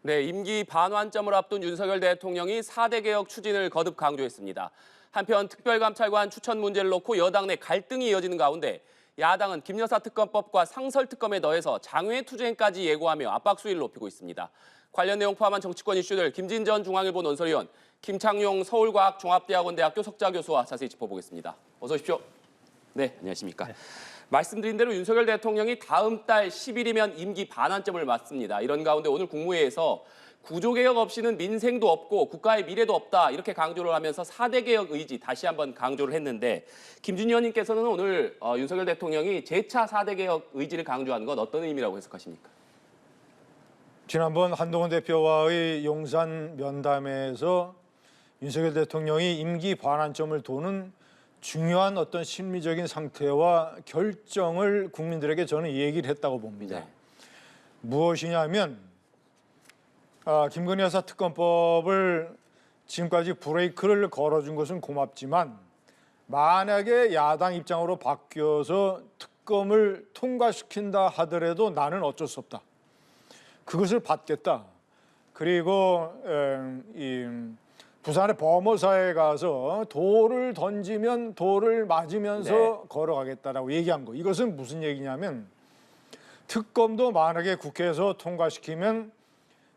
네, 임기 반환점을 앞둔 윤석열 대통령이 4대 개혁 추진을 거듭 강조했습니다. 한편 특별감찰관 추천 문제를 놓고 여당 내 갈등이 이어지는 가운데 야당은 김여사 특검법과 상설특검에 더해서 장외 투쟁까지 예고하며 압박 수위를 높이고 있습니다. 관련 내용 포함한 정치권 이슈들 김진전 중앙일보 논설위원, 김창룡 서울과학종합대학원대학교 석좌교수와 자세히 짚어보겠습니다. 어서 오십시오. 네, 안녕하십니까. 네. 말씀드린 대로 윤석열 대통령이 다음 달 10일이면 임기 반환점을 맞습니다. 이런 가운데 오늘 국무회의에서 구조개혁 없이는 민생도 없고 국가의 미래도 없다 이렇게 강조를 하면서 4대 개혁 의지 다시 한번 강조를 했는데 김준희 의원님께서는 오늘 윤석열 대통령이 재차 4대 개혁 의지를 강조한 건 어떤 의미라고 해석하십니까? 지난번 한동훈 대표와의 용산 면담에서 윤석열 대통령이 임기 반환점을 도는 중요한 어떤 심리적인 상태와 결정을 국민들에게 저는 얘기를 했다고 봅니다. 네. 무엇이냐면 김건희 여사 특검법을 지금까지 브레이크를 걸어준 것은 고맙지만 만약에 야당 입장으로 바뀌어서 특검을 통과시킨다 하더라도 나는 어쩔 수 없다. 그것을 받겠다. 그리고 부산의 범어사에 가서 돌을 던지면 돌을 맞으면서 걸어가겠다라고 얘기한 거. 이것은 무슨 얘기냐면 특검도 만약에 국회에서 통과시키면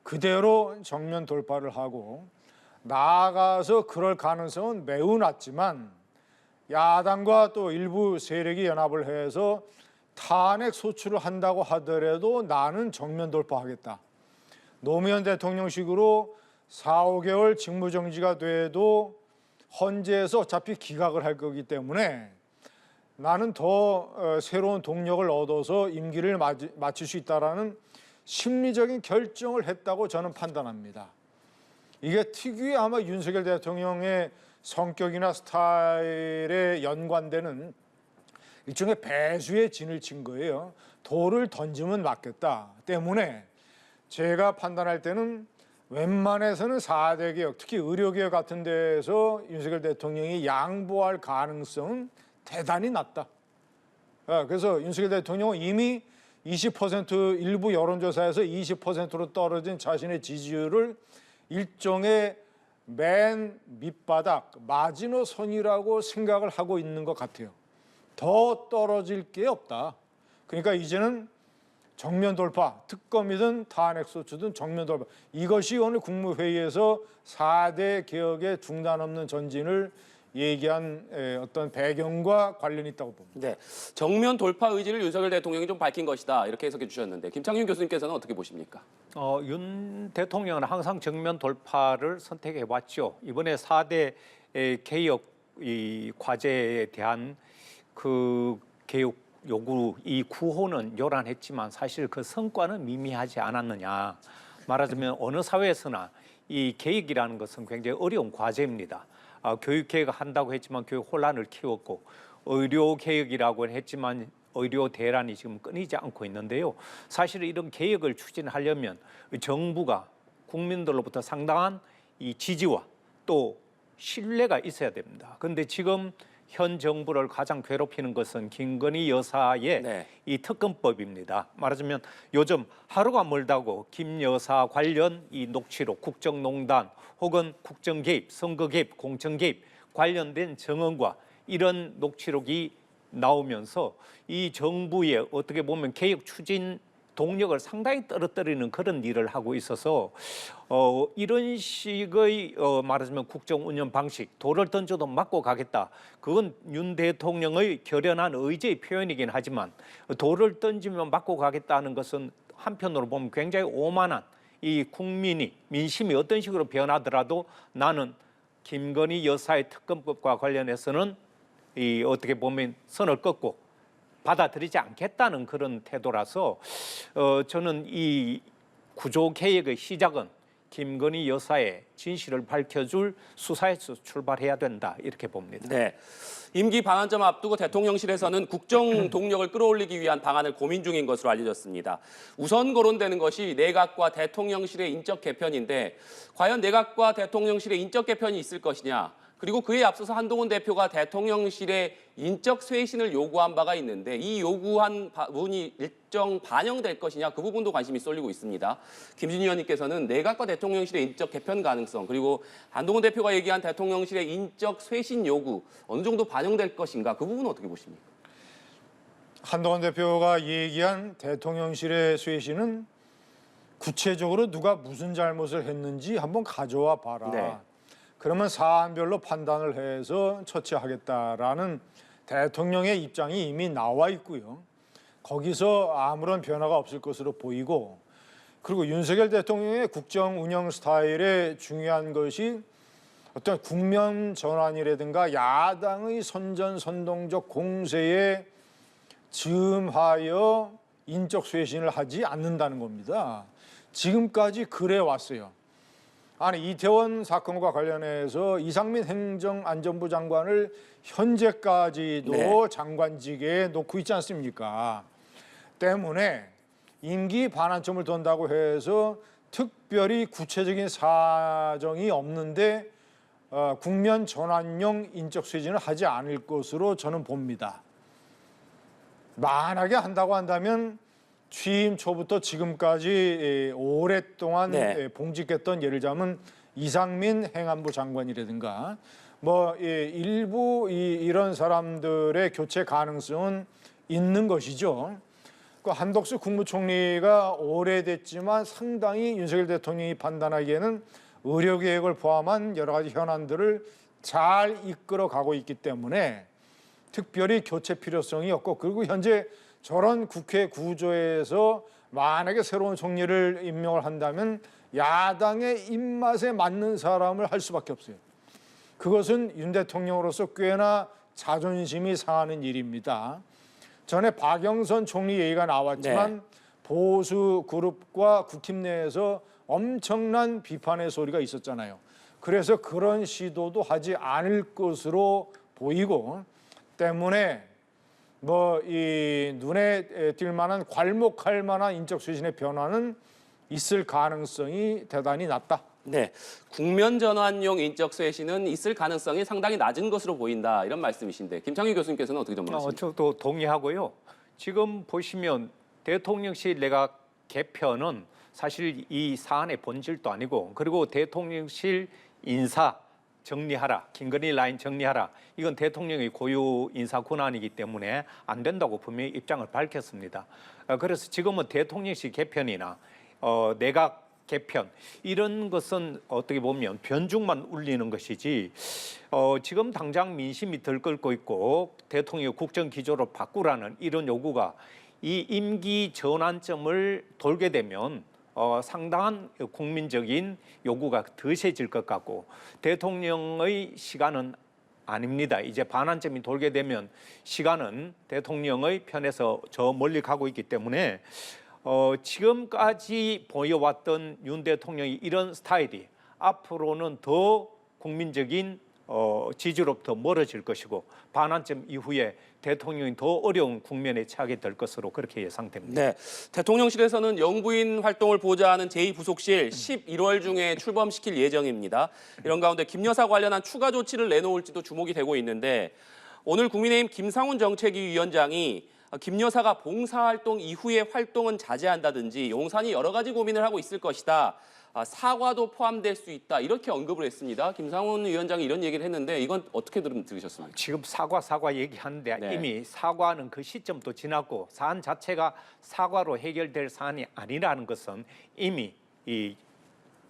그대로 정면 돌파를 하고 나아가서 그럴 가능성은 매우 낮지만 야당과 또 일부 세력이 연합을 해서 탄핵 소추를 한다고 하더라도 나는 정면 돌파하겠다. 노무현 대통령식으로 4, 5개월 직무정지가 돼도 헌재에서 어차피 기각을 할 거기 때문에 나는 더 새로운 동력을 얻어서 임기를 마칠 수 있다라는 심리적인 결정을 했다고 저는 판단합니다. 이게 특유의 아마 윤석열 대통령의 성격이나 스타일에 연관되는 일종의 배수의 진을 친 거예요. 돌을 던지면 맞겠다 때문에 제가 판단할 때는 웬만해서는 4대 개혁, 특히 의료개혁 같은 데에서 윤석열 대통령이 양보할 가능성은 대단히 낮다. 그래서 윤석열 대통령은 이미 20% 일부 여론조사에서 20%로 떨어진 자신의 지지율을 일종의 맨 밑바닥, 마지노선이라고 생각을 하고 있는 것 같아요. 더 떨어질 게 없다. 그러니까 이제는 정면 돌파, 특검이든 탄핵 소추든 정면 돌파. 이것이 오늘 국무회의에서 4대 개혁의 중단 없는 전진을 얘기한 어떤 배경과 관련이 있다고 봅니다. 네, 정면 돌파 의지를 윤석열 대통령이 좀 밝힌 것이다 이렇게 해석해 주셨는데 김창윤 교수님께서는 어떻게 보십니까? 윤 대통령은 항상 정면 돌파를 선택해 왔죠. 이번에 4대 개혁 과제에 대한 그 개혁 요구 이 구호는 요란했지만 사실 그 성과는 미미하지 않았느냐. 말하자면 어느 사회에서나 이 개혁이라는 것은 굉장히 어려운 과제입니다. 교육 개혁을 한다고 했지만 교육 혼란을 키웠고 의료 개혁이라고 했지만 의료 대란이 지금 끊이지 않고 있는데요. 사실 이런 개혁을 추진하려면 정부가 국민들로부터 상당한 이 지지와 또 신뢰가 있어야 됩니다. 그런데 지금 현 정부를 가장 괴롭히는 것은 김건희 여사의 이 특검법입니다. 말하자면 요즘 하루가 멀다고 김 여사 관련 이 녹취록, 국정농단 혹은 국정 개입, 선거 개입, 공천 개입 관련된 증언과 이런 녹취록이 나오면서 이 정부의 어떻게 보면 개혁 추진 동력을 상당히 떨어뜨리는 그런 일을 하고 있어서 이런 식의 말하자면 국정 운영 방식, 돌을 던져도 맞고 가겠다. 그건 윤 대통령의 결연한 의지의 표현이긴 하지만 돌을 던지면 맞고 가겠다는 것은 한편으로 보면 굉장히 오만한 이 민심이 어떤 식으로 변하더라도 나는 김건희 여사의 특검법과 관련해서는 이 어떻게 보면 선을 긋고 받아들이지 않겠다는 그런 태도라서 저는 이 구조개혁의 시작은 김건희 여사의 진실을 밝혀줄 수사에서 출발해야 된다 이렇게 봅니다. 네, 임기 반환점 앞두고 대통령실에서는 국정 동력을 끌어올리기 위한 방안을 고민 중인 것으로 알려졌습니다. 우선 거론되는 것이 내각과 대통령실의 인적 개편인데 과연 내각과 대통령실의 인적 개편이 있을 것이냐 그리고 그에 앞서서 한동훈 대표가 대통령실에 인적 쇄신을 요구한 바가 있는데 이 요구한 부분이 일정 반영될 것이냐 그 부분도 관심이 쏠리고 있습니다. 김준희 의원님께서는 내각과 대통령실의 인적 개편 가능성 그리고 한동훈 대표가 얘기한 대통령실의 인적 쇄신 요구 어느 정도 반영될 것인가 그 부분은 어떻게 보십니까? 한동훈 대표가 얘기한 대통령실의 쇄신은 구체적으로 누가 무슨 잘못을 했는지 한번 가져와 봐라. 네. 그러면 사안별로 판단을 해서 처치하겠다라는 대통령의 입장이 이미 나와 있고요. 거기서 아무런 변화가 없을 것으로 보이고 그리고 윤석열 대통령의 국정 운영 스타일에 중요한 것이 어떤 국면 전환이라든가 야당의 선전선동적 공세에 즈음하여 인적 쇄신을 하지 않는다는 겁니다. 지금까지 그래 왔어요. 아니 이태원 사건과 관련해서 이상민 행정안전부 장관을 현재까지도 네. 장관직에 놓고 있지 않습니까? 때문에 임기 반환점을 둔다고 해서 특별히 구체적인 사정이 없는데 국면 전환용 인적 쇄신을 하지 않을 것으로 저는 봅니다. 만약에 한다고 한다면 취임 초부터 지금까지 오랫동안 네. 봉직했던 예를 들자면 이상민 행안부 장관이라든가 일부 이런 사람들의 교체 가능성은 있는 것이죠. 그 한덕수 국무총리가 오래됐지만 상당히 윤석열 대통령이 판단하기에는 의료계획을 포함한 여러 가지 현안들을 잘 이끌어 가고 있기 때문에 특별히 교체 필요성이 없고 그리고 현재 저런 국회 구조에서 만약에 새로운 총리를 임명을 한다면 야당의 입맛에 맞는 사람을 할 수밖에 없어요. 그것은 윤 대통령으로서 꽤나 자존심이 상하는 일입니다. 전에 박영선 총리 얘기가 나왔지만 네. 보수 그룹과 국힘 내에서 엄청난 비판의 소리가 있었잖아요. 그래서 그런 시도도 하지 않을 것으로 보이고 때문에 이 눈에 띌 만한 괄목할 만한 인적 쇄신의 변화는 있을 가능성이 대단히 낮다. 네, 국면 전환용 인적 쇄신은 있을 가능성이 상당히 낮은 것으로 보인다 이런 말씀이신데 김창규 교수님께서는 어떻게 전망하십니까? 저도 동의하고요. 지금 보시면 대통령실 내각 개편은 사실 이 사안의 본질도 아니고 그리고 대통령실 인사 정리하라, 김건희 라인 정리하라. 이건 대통령의 고유 인사 권한이기 때문에 안 된다고 분명히 입장을 밝혔습니다. 그래서 지금은 대통령실 개편이나 내각 개편 이런 것은 어떻게 보면 변죽만 울리는 것이지 지금 당장 민심이 들끓고 있고 대통령 국정 기조를 바꾸라는 이런 요구가 이 임기 전환점을 돌게 되면 상당한 국민적인 요구가 더 세질 것 같고 대통령의 시간은 아닙니다. 이제 반환점이 돌게 되면 시간은 대통령의 편에서 저 멀리 가고 있기 때문에 지금까지 보여왔던 윤 대통령이 이런 스타일이 앞으로는 더 국민적인 지지로부터 멀어질 것이고 반환점 이후에 대통령이 더 어려운 국면에 처하게 될 것으로 그렇게 예상됩니다. 네, 대통령실에서는 영부인 활동을 보좌하는 제2부속실 11월 중에 출범시킬 예정입니다. 이런 가운데 김 여사 관련한 추가 조치를 내놓을지도 주목이 되고 있는데 오늘 국민의힘 김상훈 정책위원장이 김 여사가 봉사활동 이후의 활동은 자제한다든지 용산이 여러 가지 고민을 하고 있을 것이다. 사과도 포함될 수 있다. 이렇게 언급을 했습니다. 김상훈 위원장이 이런 얘기를 했는데 이건 어떻게 들으셨습니까? 지금 사과 얘기하는데 네. 이미 사과는 그 시점도 지났고 사안 자체가 사과로 해결될 사안이 아니라는 것은 이미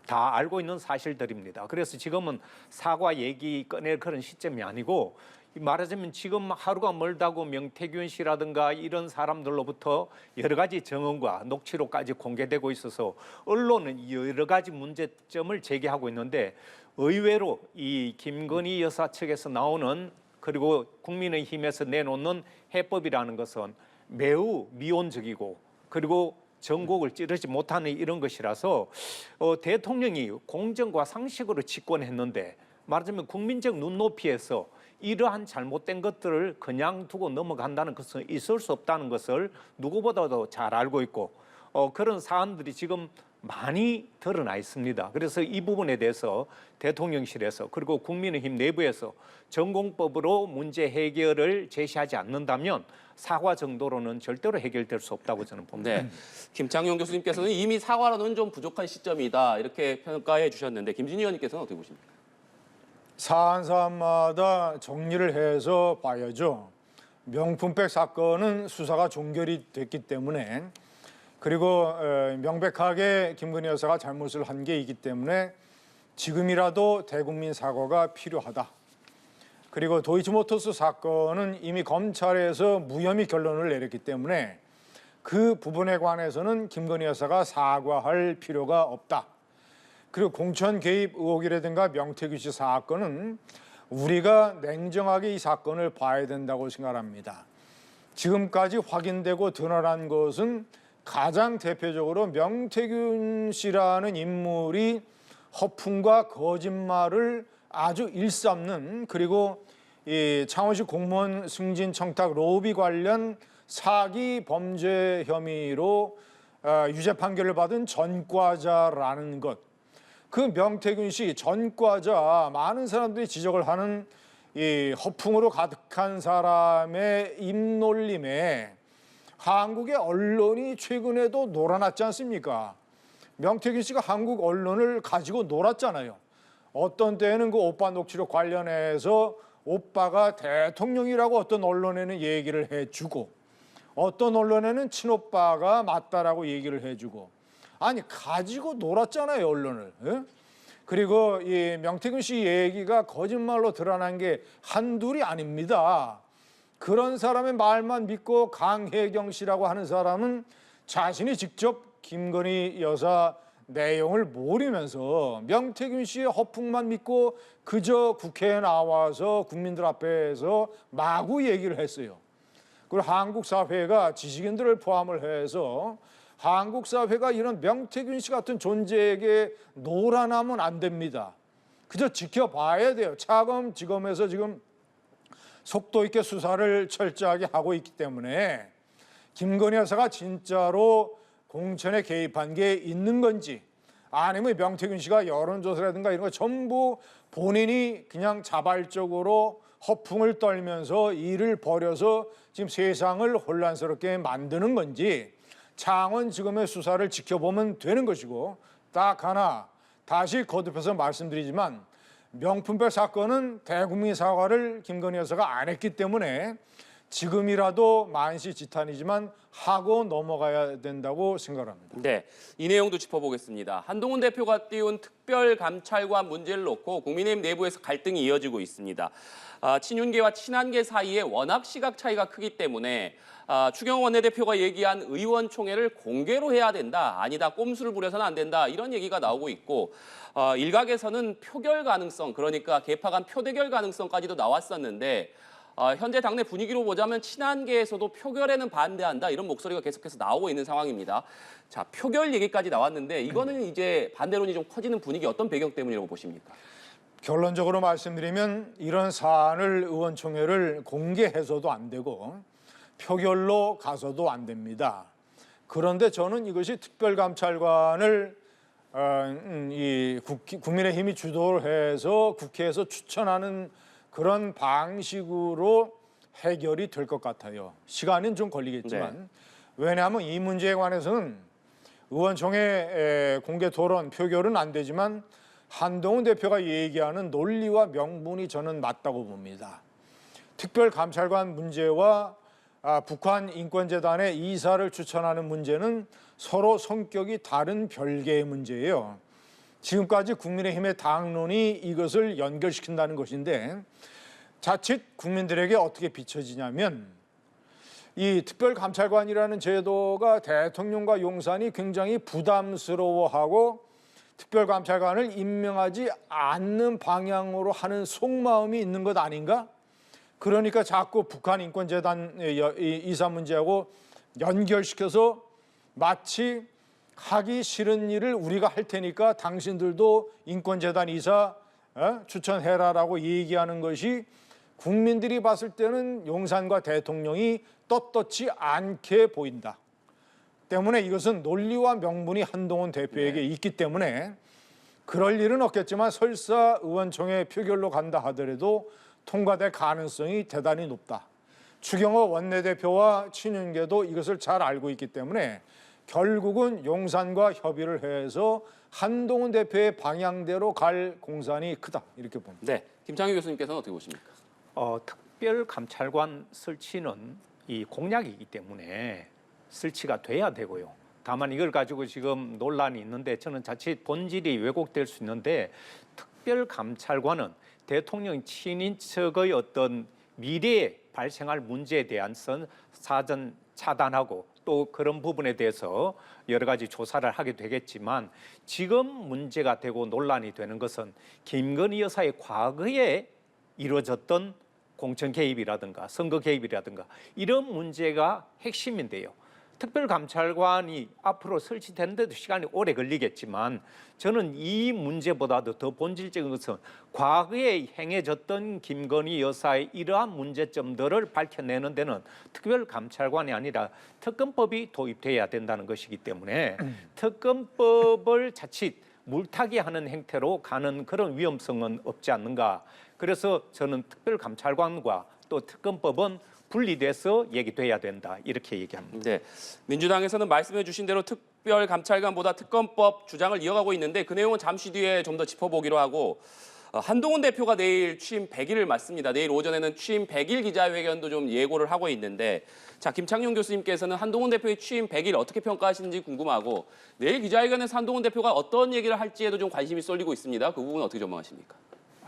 다 알고 있는 사실들입니다. 그래서 지금은 사과 얘기 꺼낼 그런 시점이 아니고 말하자면 지금 하루가 멀다고 명태균 씨라든가 이런 사람들로부터 여러 가지 정언과 녹취록까지 공개되고 있어서 언론은 여러 가지 문제점을 제기하고 있는데 의외로 이 김건희 여사 측에서 나오는 그리고 국민의힘에서 내놓는 해법이라는 것은 매우 미온적이고 그리고 전곡을 찌르지 못하는 이런 것이라서 대통령이 공정과 상식으로 집권했는데 말하자면 국민적 눈높이에서 이러한 잘못된 것들을 그냥 두고 넘어간다는 것은 있을 수 없다는 것을 누구보다도 잘 알고 있고 그런 사안들이 지금 많이 드러나 있습니다. 그래서 이 부분에 대해서 대통령실에서 그리고 국민의힘 내부에서 전공법으로 문제 해결을 제시하지 않는다면 사과 정도로는 절대로 해결될 수 없다고 저는 봅니다. 네, 김창룡 교수님께서는 이미 사과로는 좀 부족한 시점이다 이렇게 평가해 주셨는데 김진희 의원님께서는 어떻게 보십니까? 사안 사안마다 정리를 해서 봐야죠. 명품백 사건은 수사가 종결이 됐기 때문에 그리고 명백하게 김건희 여사가 잘못을 한 게 있기 때문에 지금이라도 대국민 사과가 필요하다. 그리고 도이치모터스 사건은 이미 검찰에서 무혐의 결론을 내렸기 때문에 그 부분에 관해서는 김건희 여사가 사과할 필요가 없다. 그리고 공천 개입 의혹이라든가 명태균 씨 사건은 우리가 냉정하게 이 사건을 봐야 된다고 생각합니다. 지금까지 확인되고 드러난 것은 가장 대표적으로 명태균 씨라는 인물이 허풍과 거짓말을 아주 일삼는 그리고 이 창원시 공무원 승진 청탁 로비 관련 사기 범죄 혐의로 유죄 판결을 받은 전과자라는 것. 그 명태균 씨 전과자 많은 사람들이 지적을 하는 이 허풍으로 가득한 사람의 입놀림에 한국의 언론이 최근에도 놀아났지 않습니까? 명태균 씨가 한국 언론을 가지고 놀았잖아요. 어떤 때는 그 오빠 녹취록 관련해서 오빠가 대통령이라고 어떤 언론에는 얘기를 해주고 어떤 언론에는 친오빠가 맞다라고 얘기를 해주고 아니 가지고 놀았잖아요 언론을. 예? 그리고 이 명태균 씨 얘기가 거짓말로 드러난 게 한둘이 아닙니다. 그런 사람의 말만 믿고 강혜경 씨라고 하는 사람은 자신이 직접 김건희 여사 내용을 모르면서 명태균 씨의 허풍만 믿고 그저 국회에 나와서 국민들 앞에서 마구 얘기를 했어요. 그리고 한국 사회가 지식인들을 포함을 해서 한국 사회가 이런 명태균 씨 같은 존재에게 놀아나면 안 됩니다. 그저 지켜봐야 돼요. 차검지검에서 지금 속도 있게 수사를 철저하게 하고 있기 때문에 김건희 여사가 진짜로 공천에 개입한 게 있는 건지 아니면 명태균 씨가 여론조사라든가 이런 거 전부 본인이 그냥 자발적으로 허풍을 떨면서 일을 벌여서 지금 세상을 혼란스럽게 만드는 건지 창원지검의 수사를 지켜보면 되는 것이고 딱 하나 다시 거듭해서 말씀드리지만 명품백 사건은 대국민 사과를 김건희 여사가 안 했기 때문에 지금이라도 만시지탄이지만 하고 넘어가야 된다고 생각합니다. 네, 이 내용도 짚어보겠습니다. 한동훈 대표가 띄운 특별감찰관 문제를 놓고 국민의힘 내부에서 갈등이 이어지고 있습니다. 친윤계와 친한계 사이에 워낙 시각 차이가 크기 때문에 추경호 원내대표가 얘기한 의원총회를 공개로 해야 된다. 아니다, 꼼수를 부려서는 안 된다. 이런 얘기가 나오고 있고 일각에서는 표결 가능성, 그러니까 개파 간 표대결 가능성까지도 나왔었는데 현재 당내 분위기로 보자면 친한계에서도 표결에는 반대한다 이런 목소리가 계속해서 나오고 있는 상황입니다. 자, 표결 얘기까지 나왔는데 이거는 이제 반대론이 좀 커지는 분위기 어떤 배경 때문이라고 보십니까? 결론적으로 말씀드리면 이런 사안을 의원총회를 공개해서도 안 되고 표결로 가서도 안 됩니다. 그런데 저는 이것이 특별감찰관을 국민의힘이 주도를 해서 국회에서 추천하는 그런 방식으로 해결이 될 것 같아요. 시간은 좀 걸리겠지만 네. 왜냐하면 이 문제에 관해서는 의원총회 공개 토론 표결은 안 되지만 한동훈 대표가 얘기하는 논리와 명분이 저는 맞다고 봅니다. 특별감찰관 문제와 북한 인권재단의 이사를 추천하는 문제는 서로 성격이 다른 별개의 문제예요. 지금까지 국민의힘의 당론이 이것을 연결시킨다는 것인데 자칫 국민들에게 어떻게 비춰지냐면 이 특별감찰관이라는 제도가 대통령과 용산이 굉장히 부담스러워하고 특별감찰관을 임명하지 않는 방향으로 하는 속마음이 있는 것 아닌가? 그러니까 자꾸 북한 인권재단 이사 문제하고 연결시켜서 마치 하기 싫은 일을 우리가 할 테니까 당신들도 인권재단 이사 추천해라라고 얘기하는 것이 국민들이 봤을 때는 용산과 대통령이 떳떳지 않게 보인다. 때문에 이것은 논리와 명분이 한동훈 대표에게 있기 때문에 그럴 일은 없겠지만 설사 의원총회 표결로 간다 하더라도 통과될 가능성이 대단히 높다. 추경호 원내대표와 친윤계도 이것을 잘 알고 있기 때문에 결국은 용산과 협의를 해서 한동훈 대표의 방향대로 갈 공산이 크다 이렇게 봅니다. 네, 김창규 교수님께서는 어떻게 보십니까? 특별감찰관 설치는 이 공약이기 때문에 설치가 돼야 되고요. 다만 이걸 가지고 지금 논란이 있는데 저는 자칫 본질이 왜곡될 수 있는데 특별감찰관은 대통령 친인척의 어떤 미래에 발생할 문제에 대한 사전 차단하고 또 그런 부분에 대해서 여러 가지 조사를 하게 되겠지만 지금 문제가 되고 논란이 되는 것은 김건희 여사의 과거에 이루어졌던 공천 개입이라든가 선거 개입이라든가 이런 문제가 핵심인데요. 특별감찰관이 앞으로 설치되는데도 시간이 오래 걸리겠지만 저는 이 문제보다도 더 본질적인 것은 과거에 행해졌던 김건희 여사의 이러한 문제점들을 밝혀내는 데는 특별감찰관이 아니라 특검법이 도입돼야 된다는 것이기 때문에 특검법을 자칫 물타기 하는 행태로 가는 그런 위험성은 없지 않는가. 그래서 저는 특별감찰관과 또 특검법은 분리돼서 얘기돼야 된다 이렇게 얘기합니다. 네, 민주당에서는 말씀해 주신 대로 특별감찰관보다 특검법 주장을 이어가고 있는데 그 내용은 잠시 뒤에 좀 더 짚어보기로 하고 한동훈 대표가 내일 취임 100일을 맞습니다. 내일 오전에는 취임 100일 기자회견도 좀 예고를 하고 있는데 자 김창룡 교수님께서는 한동훈 대표의 취임 100일 어떻게 평가하시는지 궁금하고 내일 기자회견에서 한동훈 대표가 어떤 얘기를 할지에도 좀 관심이 쏠리고 있습니다. 그 부분 어떻게 전망하십니까?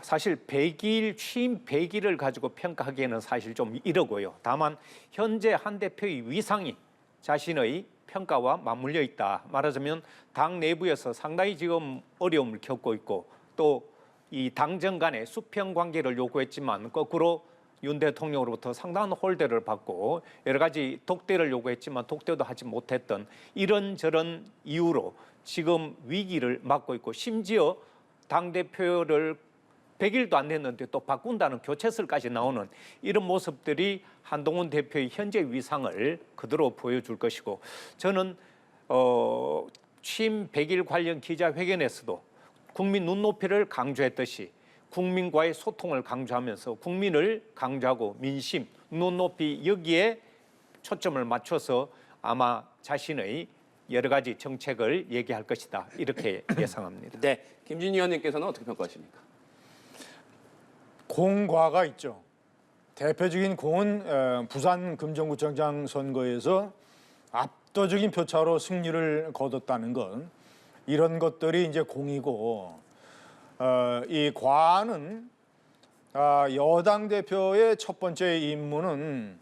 사실 100일 취임 100일을 가지고 평가하기에는 사실 좀 이르고요. 다만 현재 한 대표의 위상이 자신의 평가와 맞물려 있다. 말하자면 당 내부에서 상당히 지금 어려움을 겪고 있고 또 이 당정 간의 수평 관계를 요구했지만 거꾸로 윤 대통령으로부터 상당한 홀대를 받고 여러 가지 독대를 요구했지만 독대도 하지 못했던 이런저런 이유로 지금 위기를 맞고 있고 심지어 당대표를 100일도 안 됐는데 또 바꾼다는 교체설까지 나오는 이런 모습들이 한동훈 대표의 현재 위상을 그대로 보여줄 것이고 저는 취임 100일 관련 기자회견에서도 국민 눈높이를 강조했듯이 국민과의 소통을 강조하면서 국민을 강조하고 민심, 눈높이 여기에 초점을 맞춰서 아마 자신의 여러 가지 정책을 얘기할 것이다 이렇게 예상합니다. 네, 김진희 의원님께서는 어떻게 평가하십니까? 공과가 있죠. 대표적인 공은 부산 금정구청장 선거에서 압도적인 표차로 승리를 거뒀다는 것. 이런 것들이 이제 공이고 이 과는 여당 대표의 첫 번째 임무는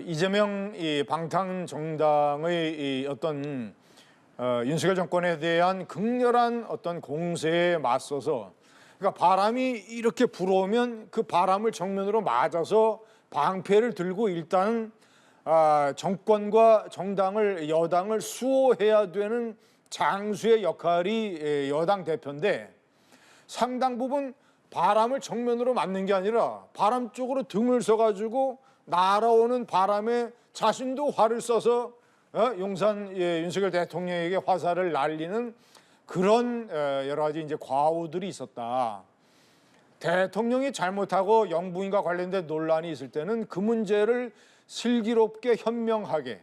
이재명 이 방탄 정당의 이 어떤 윤석열 정권에 대한 극렬한 어떤 공세에 맞서서 그러니까 바람이 이렇게 불어오면 그 바람을 정면으로 맞아서 방패를 들고 일단 정권과 정당을 여당을 수호해야 되는 장수의 역할이 여당 대표인데 상당 부분 바람을 정면으로 맞는 게 아니라 바람 쪽으로 등을 서가지고 날아오는 바람에 자신도 활을 써서 용산 윤석열 대통령에게 화살을 날리는 그런 여러 가지 이제 과오들이 있었다. 대통령이 잘못하고 영부인과 관련된 논란이 있을 때는 그 문제를 슬기롭게 현명하게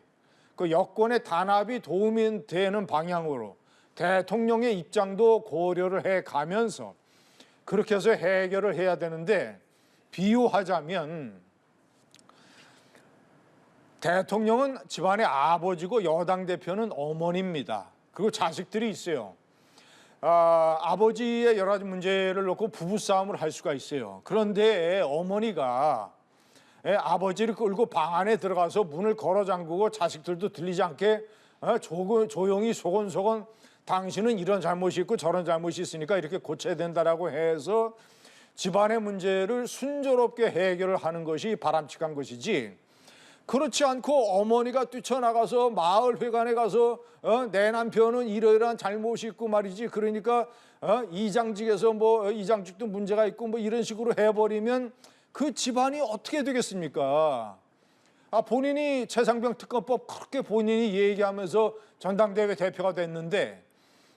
그 여권의 단합이 도움이 되는 방향으로 대통령의 입장도 고려를 해 가면서 그렇게 해서 해결을 해야 되는데 비유하자면 대통령은 집안의 아버지고 여당 대표는 어머니입니다. 그리고 자식들이 있어요. 아버지의 여러 가지 문제를 놓고 부부싸움을 할 수가 있어요. 그런데 어머니가 아버지를 끌고 방 안에 들어가서 문을 걸어 잠그고 자식들도 들리지 않게 조용히 소곤소곤 당신은 이런 잘못이 있고 저런 잘못이 있으니까 이렇게 고쳐야 된다라고 해서 집안의 문제를 순조롭게 해결을 하는 것이 바람직한 것이지 그렇지 않고 어머니가 뛰쳐나가서 마을회관에 가서 내 남편은 이러이러한 잘못이 있고 말이지 그러니까 이장직에서 뭐 이장직도 문제가 있고 뭐 이런 식으로 해버리면 그 집안이 어떻게 되겠습니까? 본인이 최상병 특검법 그렇게 본인이 얘기하면서 전당대회 대표가 됐는데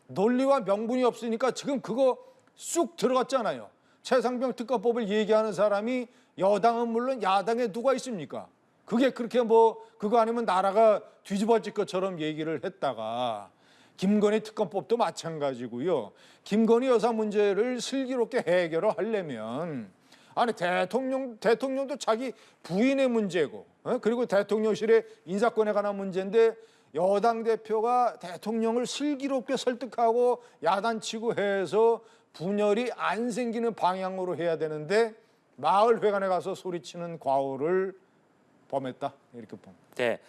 논리와 명분이 없으니까 지금 그거 쑥 들어갔잖아요. 최상병 특검법을 얘기하는 사람이 여당은 물론 야당에 누가 있습니까? 그게 그렇게 뭐 그거 아니면 나라가 뒤집어질 것처럼 얘기를 했다가 김건희 특검법도 마찬가지고요. 김건희 여사 문제를 슬기롭게 해결을 하려면 아니 대통령도 자기 부인의 문제고 그리고 대통령실의 인사권에 관한 문제인데 여당 대표가 대통령을 슬기롭게 설득하고 야단치고 해서 분열이 안 생기는 방향으로 해야 되는데 마을회관에 가서 소리치는 과오를 범했다 이렇게 봅니다. 네.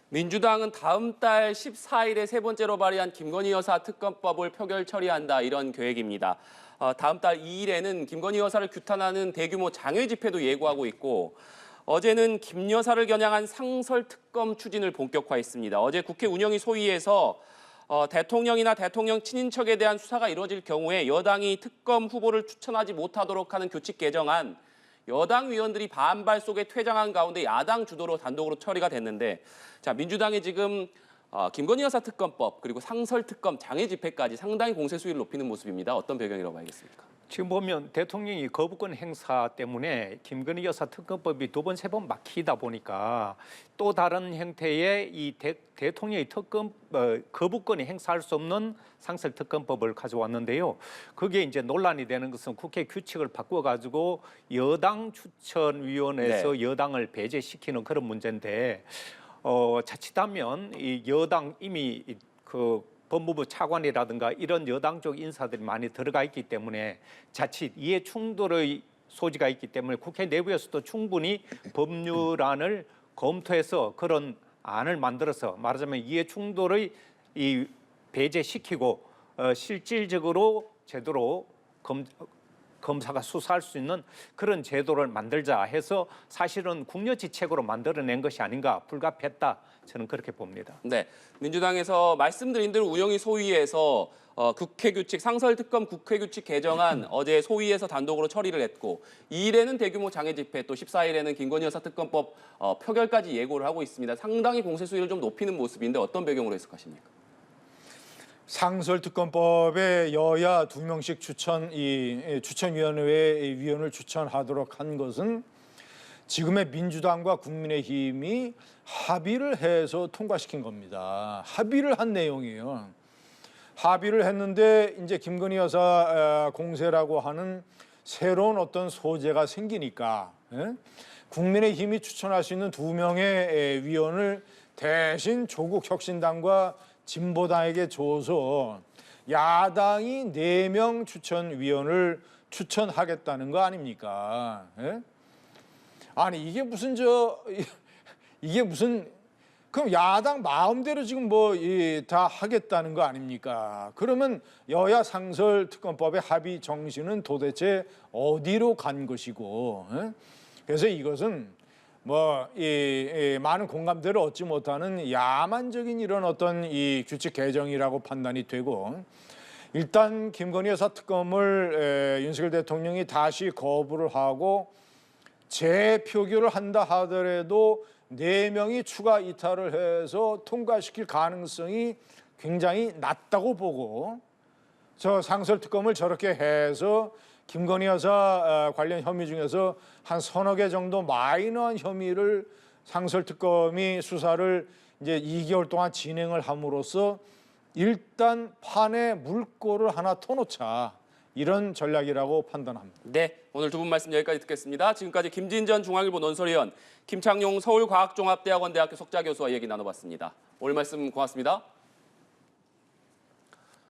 민주당은 다음 달 14일에 세 번째로 발의한 김건희 여사 특검법을 표결 처리한다 이런 계획입니다. 다음 달 2일에는 김건희 여사를 규탄하는 대규모 장외 집회도 예고하고 있고 어제는 김 여사를 겨냥한 상설 특검 추진을 본격화했습니다. 어제 국회 운영위 소위에서 대통령이나 대통령 친인척에 대한 수사가 이루어질 경우에 여당이 특검 후보를 추천하지 못하도록 하는 규칙 개정안 여당 위원들이 반발 속에 퇴장한 가운데 야당 주도로 단독으로 처리가 됐는데 자 민주당이 지금 김건희 여사 특검법 그리고 상설 특검 장외 집회까지 상당히 공세 수위를 높이는 모습입니다. 어떤 배경이라고 봐야겠습니까? 지금 보면 대통령이 거부권 행사 때문에 김건희 여사 특검법이 두 번, 세 번 막히다 보니까 또 다른 형태의 이 대통령의 거부권이 행사할 수 없는 상설 특검법을 가져왔는데요. 그게 이제 논란이 되는 것은 국회 규칙을 바꿔가지고 여당 추천위원회에서 여당을 배제시키는 그런 문제인데 자칫하면 이 여당 이미 법무부 차관이라든가 이런 여당 쪽 인사들이 많이 들어가 있기 때문에 자칫 이해 충돌의 소지가 있기 때문에 국회 내부에서도 충분히 법률안을 검토해서 그런 안을 만들어서 말하자면 이해 충돌의 이 배제시키고 실질적으로 제대로 검사가 수사할 수 있는 그런 제도를 만들자 해서 사실은 국려지책으로 만들어낸 것이 아닌가 불가피했다 저는 그렇게 봅니다. 네, 민주당에서 말씀드린 대로 운영위 소위에서 국회규칙 상설특검 국회규칙 개정안 어제 소위에서 단독으로 처리를 했고 2일에는 대규모 장외 집회 또 14일에는 김건희 여사 특검법 표결까지 예고를 하고 있습니다. 상당히 공세 수위를 좀 높이는 모습인데 어떤 배경으로 해석하십니까? 상설특검법에 여야 2명씩 추천위원회의 위원을 추천하도록 한 것은 지금의 민주당과 국민의힘이 합의를 해서 통과시킨 겁니다. 합의를 한 내용이에요. 합의를 했는데 이제 김건희 여사 공세라고 하는 새로운 어떤 소재가 생기니까 국민의힘이 추천할 수 있는 2명의 위원을 대신 조국 혁신당과 진보당에게 줘서 야당이 4명 추천위원을 추천하겠다는 거 아닙니까? 아니 이게 무슨 그럼 야당 마음대로 지금 뭐 다 하겠다는 거 아닙니까? 그러면 여야 상설 특검법의 합의 정신은 도대체 어디로 간 것이고? 그래서 이것은 많은 공감대를 얻지 못하는 야만적인 이런 어떤 이 규칙 개정이라고 판단이 되고 일단 김건희 여사 특검을 윤석열 대통령이 다시 거부를 하고 재표결을 한다 하더라도 4명이 추가 이탈을 해서 통과시킬 가능성이 굉장히 낮다고 보고 저 상설특검을 저렇게 해서 김건희 여사 관련 혐의 중에서 한 서너 개 정도 마이너한 혐의를 상설특검이 수사를 이제 2개월 동안 진행을 함으로써 일단 판에 물꼬를 하나 터놓자 이런 전략이라고 판단합니다. 네, 오늘 두 분 말씀 여기까지 듣겠습니다. 지금까지 김진전 중앙일보 논설위원, 김창룡 서울과학종합대학원 대학교 석좌교수와 얘기 나눠봤습니다. 오늘 말씀 고맙습니다.